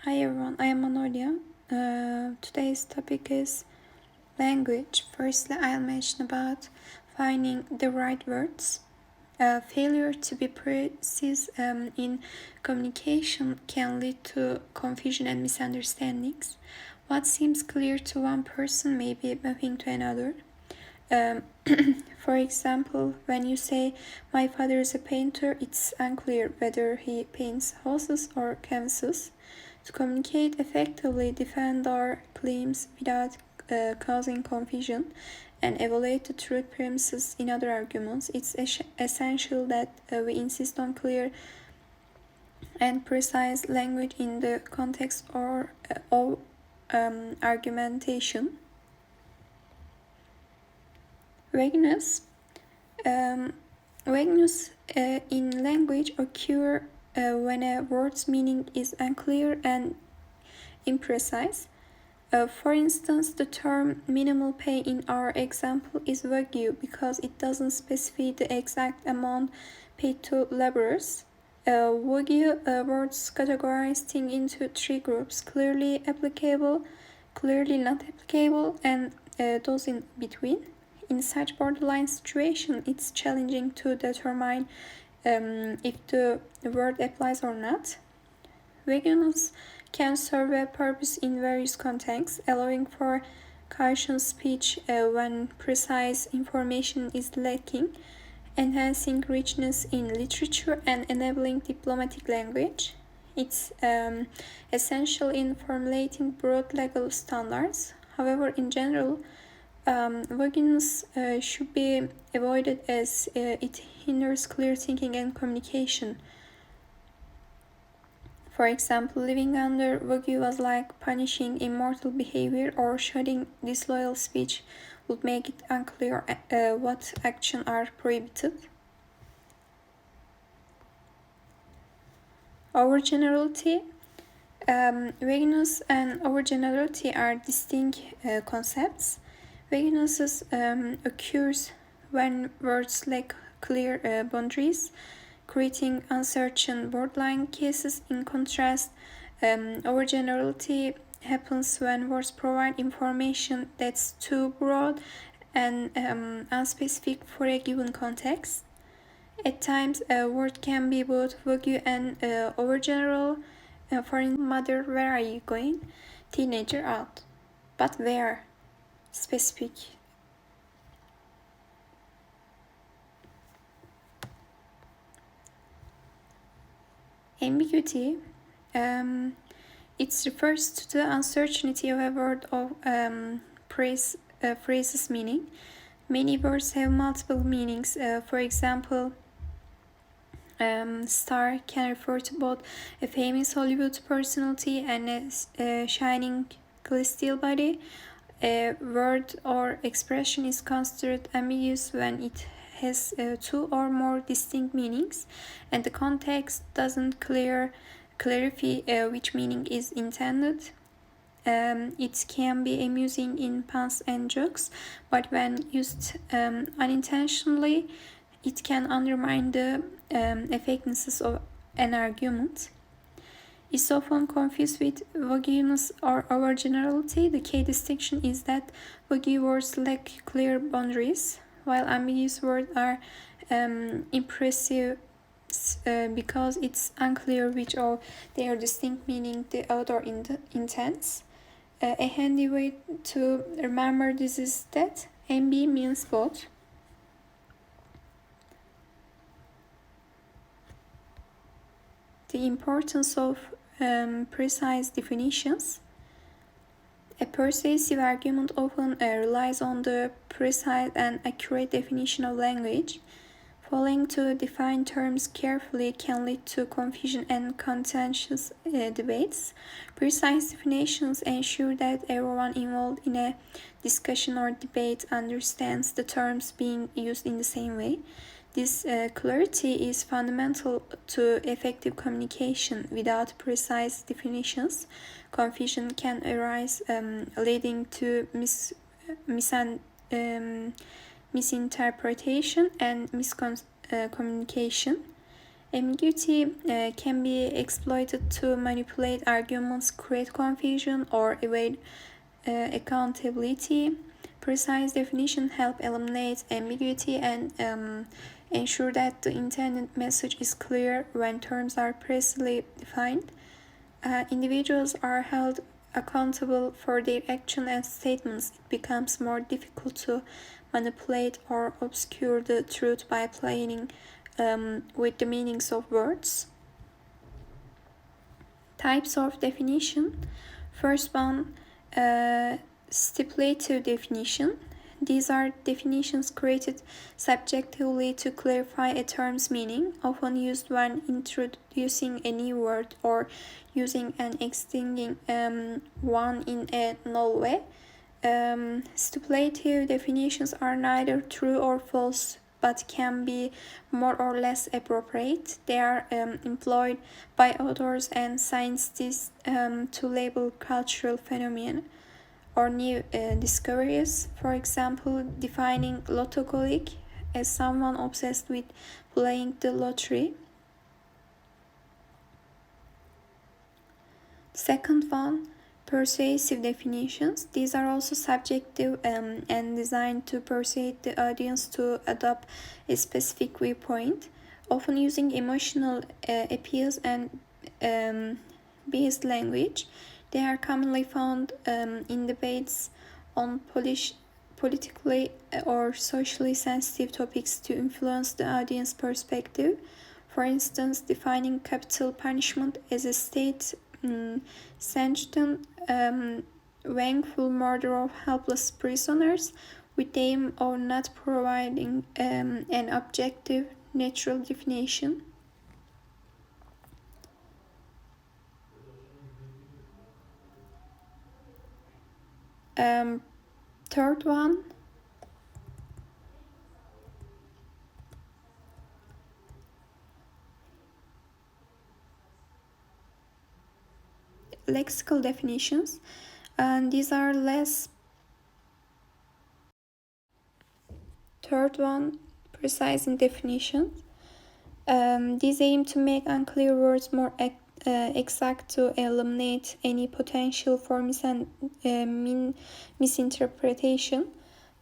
Hi everyone, I am Manolia. Today's topic is language. Firstly, I'll mention about finding the right words. Failure to be precise in communication can lead to confusion and misunderstandings. What seems clear to one person may be nothing to another. Um, for example, when you say, "My father is a painter," it's unclear whether he paints houses or canvases. To communicate effectively, defend our claims without causing confusion, and evaluate the truth premises in other arguments, it's essential that we insist on clear and precise language in the context of argumentation. Vagueness. Vagueness in language occur when a word's meaning is unclear and imprecise. For instance, the term minimal pay in our example is vague because it doesn't specify the exact amount paid to laborers. Vague words categorize things into three groups: clearly applicable, clearly not applicable, and those in between. In such borderline situation, it's challenging to determine if the word applies or not. Vagueness can serve a purpose in various contexts, allowing for cautious speech when precise information is lacking, enhancing richness in literature, and enabling diplomatic language. It's essential in formulating broad legal standards. However, in general, vagueness should be avoided as it hinders clear thinking and communication. For example, living under vague was like punishing immoral behavior, or shouting disloyal speech would make it unclear what actions are prohibited. Overgenerality. Vagueness and overgenerality are distinct concepts. Vagueness occurs when words lack clear boundaries, creating uncertain borderline cases. In contrast, overgenerality happens when words provide information that's too broad and unspecific for a given context. At times, a word can be both vague and overgeneral. For instance, "Mother, where are you going?" Teenager, "Out." But where? Specific. Ambiguity. It refers to the uncertainty of a word of phrase's meaning. Many words have multiple meanings. For example, star can refer to both a famous Hollywood personality and a shining celestial body. A word or expression is considered ambiguous when it has two or more distinct meanings, and the context doesn't clarify which meaning is intended. It can be amusing in puns and jokes, but when used unintentionally, it can undermine the effectiveness of an argument. Is often confused with vagueness or overgenerality. The key distinction is that vague words lack clear boundaries, while ambiguous words are impressive because it's unclear which of their distinct meaning the author intends. A handy way to remember this is that ambi means both. The importance of precise definitions. A persuasive argument often relies on the precise and accurate definition of language. Failing to define terms carefully can lead to confusion and contentious debates. Precise definitions ensure that everyone involved in a discussion or debate understands the terms being used in the same way. This clarity is fundamental to effective communication. Without precise definitions, confusion can arise, leading to misinterpretation and miscommunication. Ambiguity can be exploited to manipulate arguments, create confusion, or evade accountability. Precise definition help eliminate ambiguity and ensure that the intended message is clear when terms are precisely defined. Individuals are held accountable for their actions and statements. It becomes more difficult to manipulate or obscure the truth by playing with the meanings of words. Types of definition. First one, stipulative definition. These are definitions created subjectively to clarify a term's meaning, often used when introducing a new word or using an existing one in a null way. Stipulative definitions are neither true or false but can be more or less appropriate. They are employed by authors and scientists to label cultural phenomena or new discoveries. For example, defining lottocolic as someone obsessed with playing the lottery. Second one, persuasive definitions. These are also subjective and designed to persuade the audience to adopt a specific viewpoint, often using emotional appeals and based language. They are commonly found in debates on politically or socially sensitive topics to influence the audience perspective. For instance, defining capital punishment as a state sanctioned vengeful murder of helpless prisoners with the aim of not providing an objective, natural definition. Third one, lexical definitions, and these are less. Third one, precise in definitions. These aim to make unclear words more exact to eliminate any potential for misinterpretation.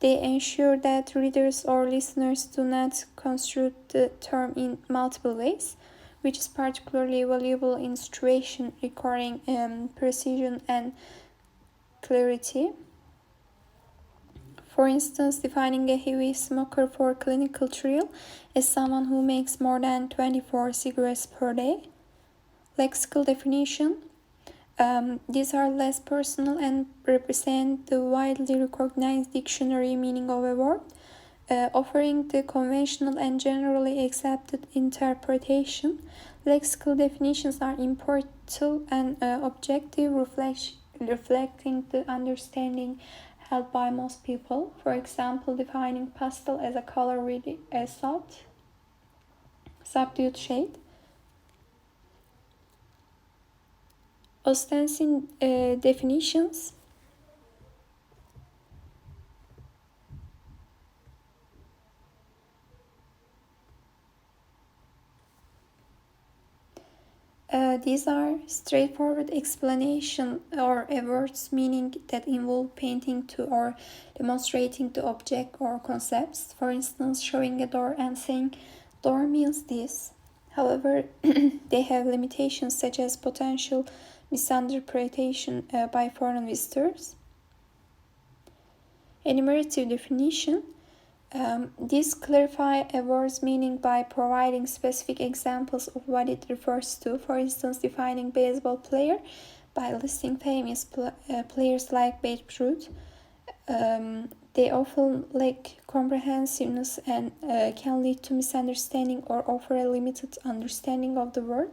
They ensure that readers or listeners do not construe the term in multiple ways, which is particularly valuable in situations requiring precision and clarity. For instance, defining a heavy smoker for clinical trial as someone who makes more than 24 cigarettes per day. Lexical definition. These are less personal and represent the widely recognized dictionary meaning of a word, offering the conventional and generally accepted interpretation. Lexical definitions are impartial and objective, reflecting the understanding held by most people. For example, defining pastel as a color with a subdued shade. Ostensive definitions. These are straightforward explanation or a word's meaning that involve painting to or demonstrating the object or concepts. For instance, showing a door and saying door means this. However, they have limitations such as potential misinterpretation by foreign visitors. Enumerative definition. These clarify a word's meaning by providing specific examples of what it refers to. For instance, defining baseball player by listing famous players like Babe Ruth. They often lack comprehensiveness and can lead to misunderstanding or offer a limited understanding of the word.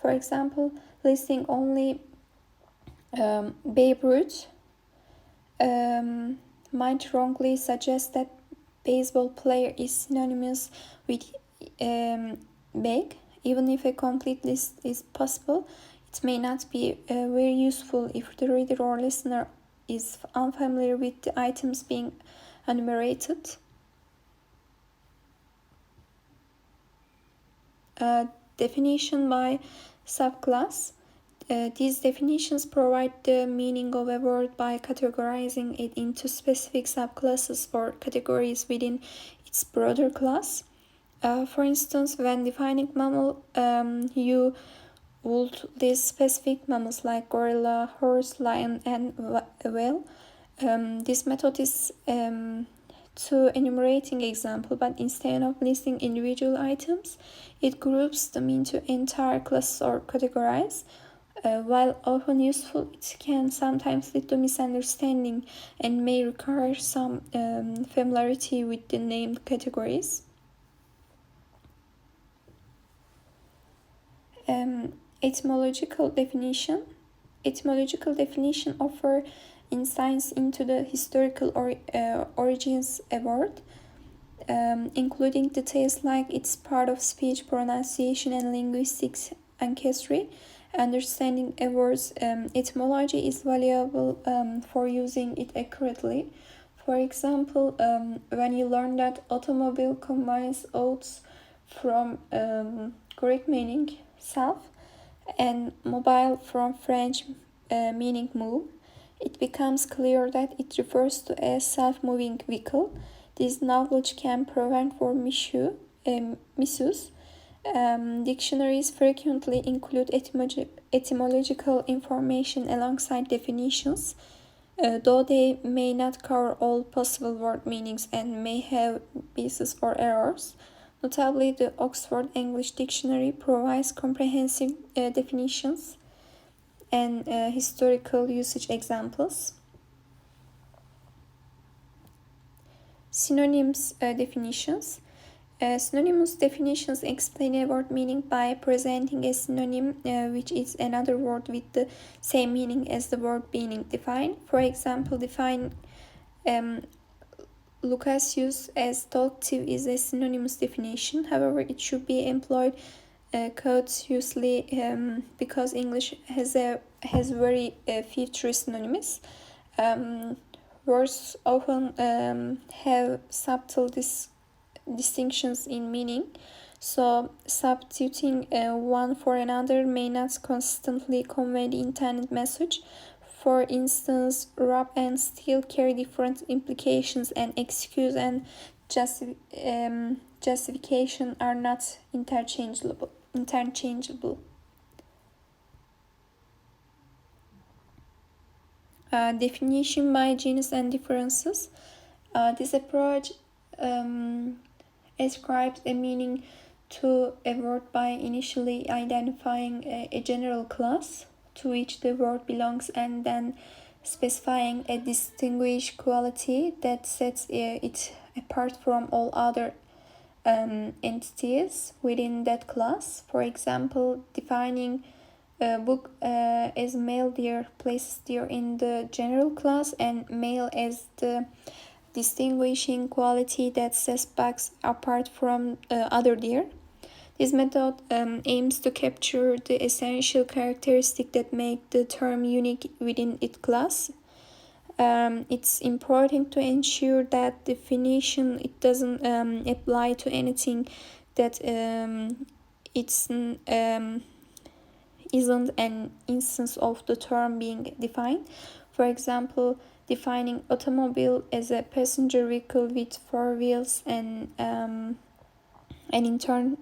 For example, listing only Babe Ruth might wrongly suggest that baseball player is synonymous with big. Even if a complete list is possible, it may not be very useful if the reader or listener is unfamiliar with the items being enumerated. Definition by subclass. These definitions provide the meaning of a word by categorizing it into specific subclasses or categories within its broader class. For instance, when defining mammal, you would list specific mammals like gorilla, horse, lion, and whale. This method is to enumerating example, but instead of listing individual items, it groups them into entire classes or categories. While often useful, it can sometimes lead to misunderstanding and may require some familiarity with the named categories. Etymological definition. Etymological definition offer insights into the historical origins of a word, including details like its part of speech, pronunciation, and linguistics ancestry. Understanding a word's etymology is valuable for using it accurately. For example, when you learn that automobile combines oaths from Greek meaning self and mobile from French meaning move, it becomes clear that it refers to a self-moving vehicle. This knowledge can prevent for misuse. Dictionaries frequently include etymological information alongside definitions, though they may not cover all possible word meanings and may have biases or errors. Notably, the Oxford English Dictionary provides comprehensive definitions and historical usage examples. Synonyms definitions. Synonymous definitions explain a word meaning by presenting a synonym, which is another word with the same meaning as the word being defined. For example, define Lucasius as talkative is a synonymous definition. However, it should be employed cautiously because English has very few true synonyms. Words often have subtle distinctions in meaning, so substituting one for another may not consistently convey the intended message. For instance, rob and steal carry different implications, and excuse and justification are not interchangeable. Definition by genus and differences. This approach ascribes a meaning to a word by initially identifying a general class to which the word belongs and then specifying a distinguished quality that sets it apart from all other entities within that class. For example, defining book as male deer places deer in the general class and male as the distinguishing quality that sets bugs apart from other deer. This method aims to capture the essential characteristics that make the term unique within its class. It's important to ensure that definition it doesn't apply to anything that isn't an instance of the term being defined. For example, defining automobile as a passenger vehicle with four wheels and an internal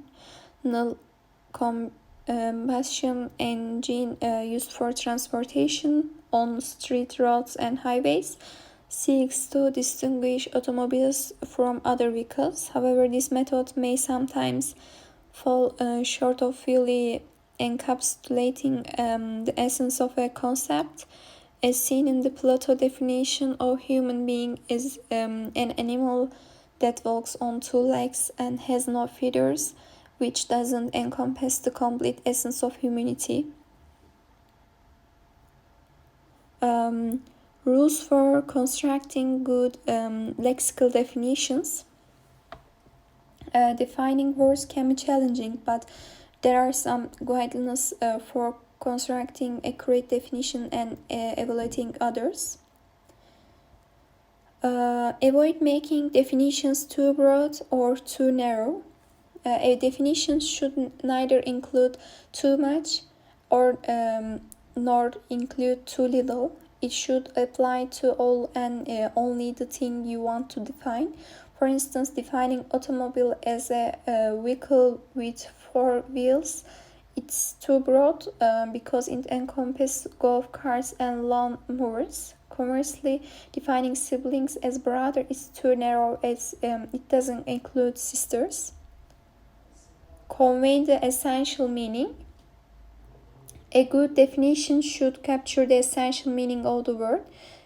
combustion engine used for transportation on street roads and highways seeks to distinguish automobiles from other vehicles. However, this method may sometimes fall short of fully encapsulating the essence of a concept, as seen in the Plato definition of human being as an animal that walks on two legs and has no feathers, which doesn't encompass the complete essence of humanity. Rules for constructing good lexical definitions. Defining words can be challenging, but there are some guidelines for constructing accurate definition and evaluating others. Avoid making definitions too broad or too narrow. A definition should neither include too much or nor include too little. It should apply to all and only the thing you want to define. For instance, defining automobile as a vehicle with four wheels, it's too broad because it encompasses golf carts and lawn mowers. Conversely, defining siblings as brother is too narrow as it doesn't include sisters. Convey the essential meaning. A good definition should capture the essential meaning of the word.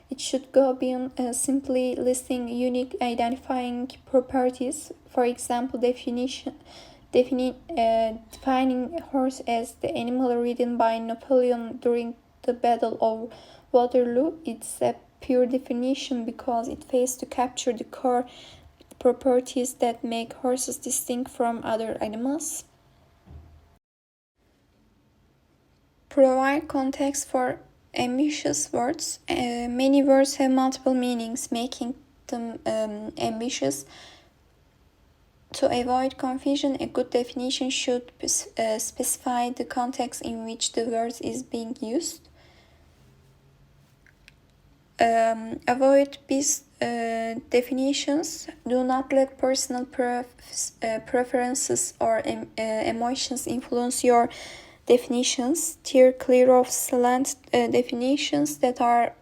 It should go beyond simply listing unique identifying properties. For example, defining horse as the animal ridden by Napoleon during the Battle of Waterloo. It's a pure definition because it fails to capture the core properties that make horses distinct from other animals. Provide context for ambiguous words. Many words have multiple meanings, making them ambiguous. To avoid confusion, a good definition should specify the context in which the word is being used. Avoid these definitions. Do not let personal preferences or emotions influence your definitions. Steer clear of slant definitions that are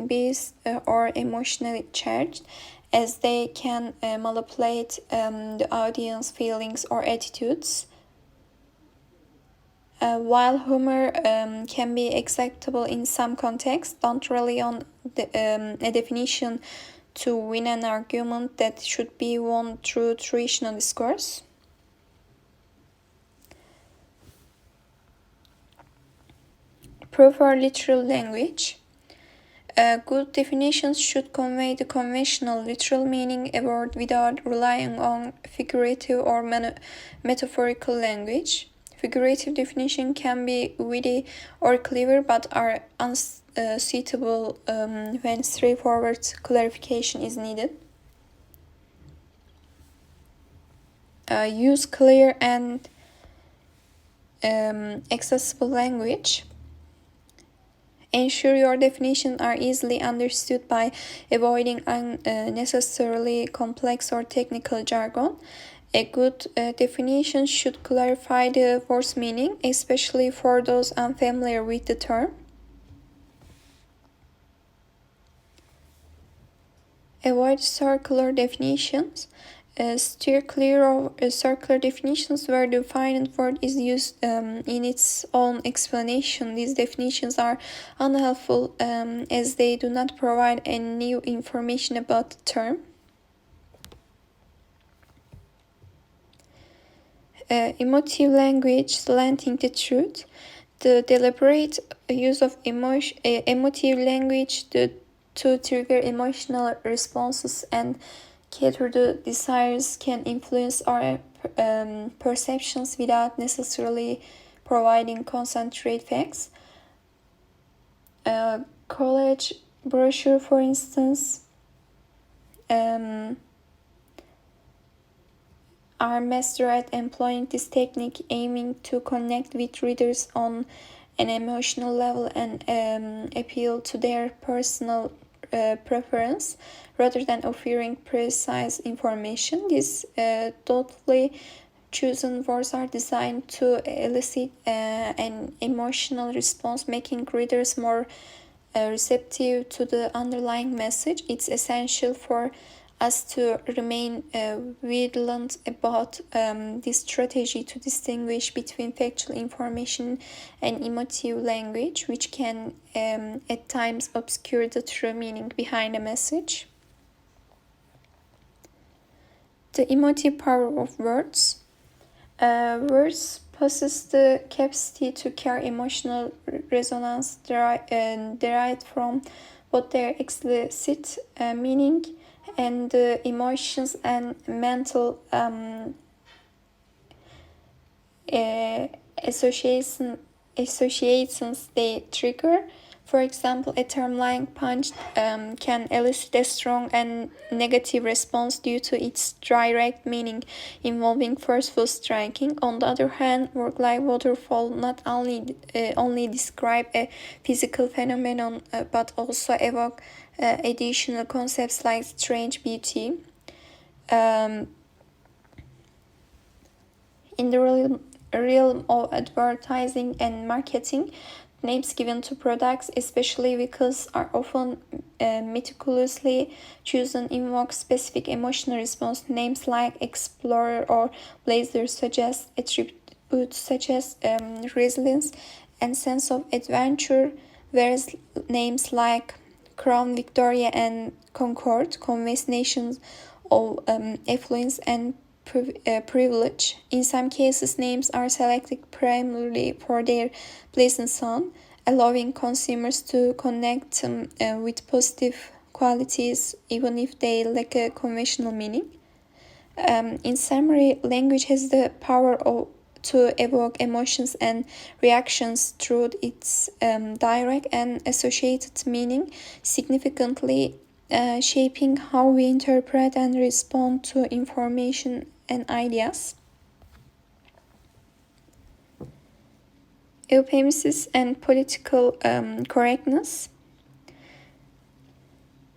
based or emotionally charged, as they can manipulate the audience feelings or attitudes. While humor can be acceptable in some contexts, don't rely on a definition to win an argument that should be won through traditional discourse. Prefer literal language. Good definitions should convey the conventional literal meaning of a word without relying on figurative or metaphorical language. Figurative definition can be witty or clever but are unsuitable when straightforward clarification is needed. Use clear and accessible language. Ensure your definitions are easily understood by avoiding unnecessarily complex or technical jargon. A good definition should clarify the word's meaning, especially for those unfamiliar with the term. Avoid circular definitions. Steer clear of circular definitions where the defined word is used in its own explanation. These definitions are unhelpful as they do not provide any new information about the term. Emotive language slanting the truth. The deliberate use of emotive language to trigger emotional responses and cater to desires can influence our perceptions without necessarily providing concentrate facts. College brochure, for instance, are master at employing this technique, aiming to connect with readers on an emotional level and appeal to their personal preference rather than offering precise information. These thoughtfully chosen words are designed to elicit an emotional response, making readers more receptive to the underlying message. It's essential for us to remain vigilant about this strategy to distinguish between factual information and emotive language, which can at times obscure the true meaning behind a message. The emotive power of words. Words possess the capacity to carry emotional resonance derived from both their explicit meaning and the emotions and mental associations they trigger. For example, a term like punched can elicit a strong and negative response due to its direct meaning involving forceful striking. On the other hand, words like waterfall not only describe a physical phenomenon but also evoke additional concepts like strange beauty. In the realm of advertising and marketing, names given to products, especially vehicles, are often meticulously chosen, invoke specific emotional response. Names like Explorer or Blazer suggest attributes such as resilience and sense of adventure, whereas names like Crown Victoria and Concord convey nations of affluence and privilege. In some cases, names are selected primarily for their pleasant sound, allowing consumers to connect with positive qualities even if they lack a conventional meaning. In summary, language has the power to evoke emotions and reactions through its direct and associated meaning, significantly shaping how we interpret and respond to information and ideas. Euphemisms and political correctness.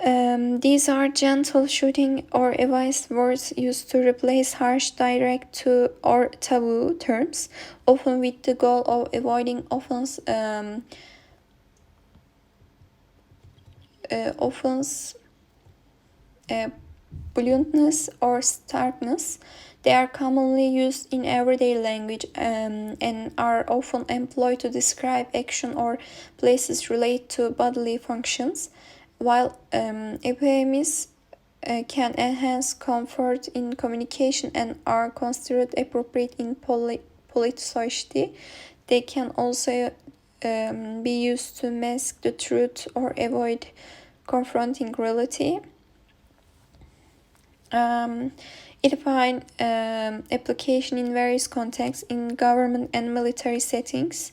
These are gentle, shooting, or evasive words used to replace harsh, direct, or taboo terms, often with the goal of avoiding offense, bluntness, or starkness. They are commonly used in everyday language and are often employed to describe action or places related to bodily functions, while euphemisms can enhance comfort in communication and are considered appropriate in polite society. They can also be used to mask the truth or avoid confronting reality. It finds application in various contexts in government and military settings,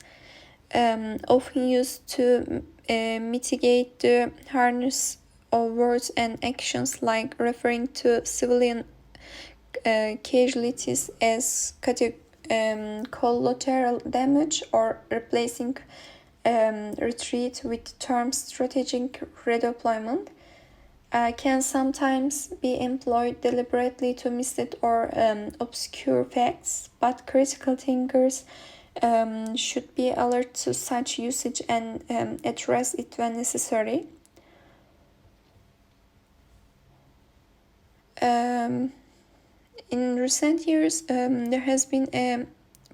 often used to mitigate the harness of words and actions, like referring to civilian casualties as collateral damage or replacing retreat with the term strategic redeployment. Can sometimes be employed deliberately to mislead or obscure facts, but critical thinkers should be alert to such usage and address it when necessary. In recent years, there has been a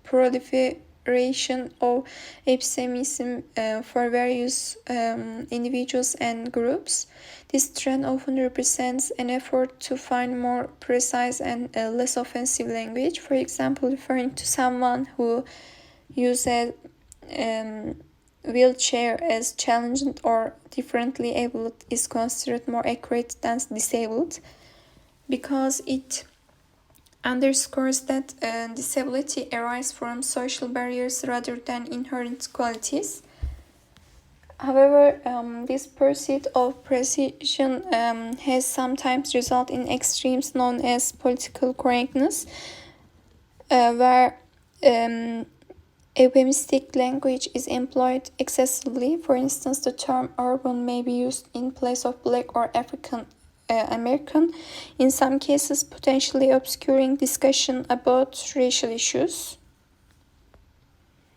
proliferation of euphemism for various individuals and groups. This trend often represents an effort to find more precise and less offensive language. For example, referring to someone who uses wheelchair as challenged or differently abled is considered more accurate than disabled, because it underscores that disability arises from social barriers rather than inherent qualities. However, this pursuit of precision has sometimes resulted in extremes known as political correctness, where euphemistic language is employed excessively. For instance, the term urban may be used in place of black or African American, in some cases potentially obscuring discussion about racial issues.